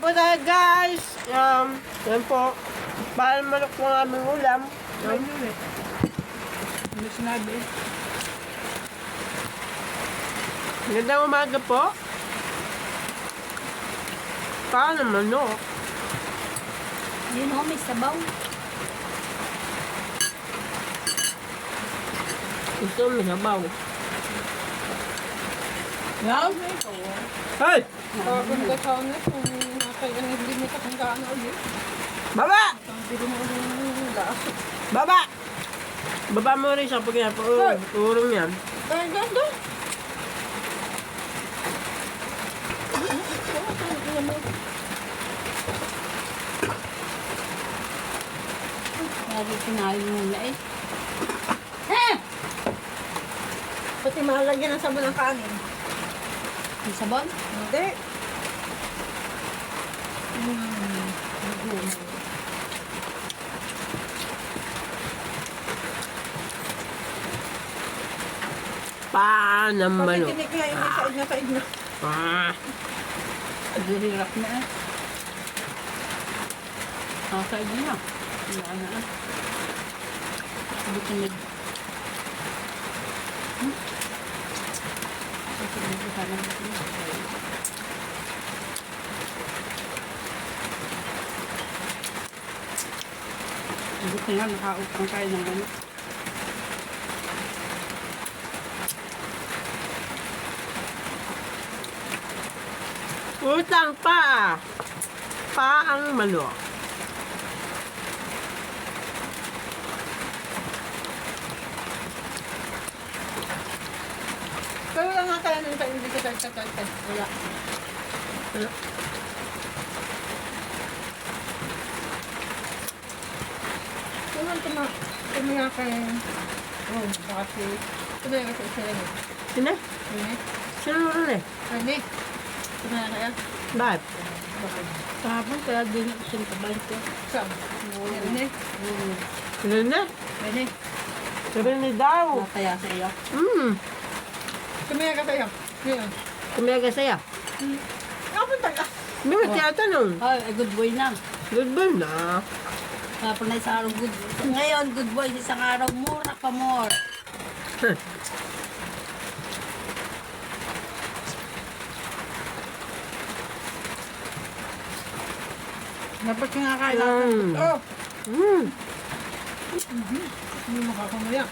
po tayo guys. Yan po. Bahal manok po ang aming ulam. Ano sinabi? Magandang umaga po. Paano manok? Yun ho, may sabaw. Ito may sabaw. Yan? Hey! Kapag ka sana, kung nakaya ng limit akong kaano ulit. Baba! Ang bili mo ng laso. Baba! Baba mo rin siya pag yan. Urong yan. Dahil ganda. Lagi pinahin muna eh. Pati mahalagyan ng sabon ng kanin. May sabon? Hindi. Paano manok? Pagkitinig nga yung may said na. Ah. Hirap na eh. Kain na. Wala na. Butinid. Butinid ko sana butinid. Buti nga nakaupang tayo ng ano. Utang pa. Paang manok. Pero lang nga kaya nung hindi ko sa wala. Kung tumaya kayo. Oh, bakit tumaya ka sa isa rin. Sino? Ini? Sino rin eh? Ini? Tumaya kaya? Bakit? Kahapon kaya din ako sintabay ko. Saan? Ini? Sino na? Ini? Sino ni daw? Kaya sa iyo. Tumaya ka sa'yo. Ngayon. Kumiyaga sa'yo. Kapag taga. Hindi mo tinatanong. Ay, good boy na. Good ba na? Kahapon na isang araw good boy. Ngayon, good boy. Isang araw, mura pa more. Dapat nga kailangan. Mm. Oh! Mm. Hindi makakamaya.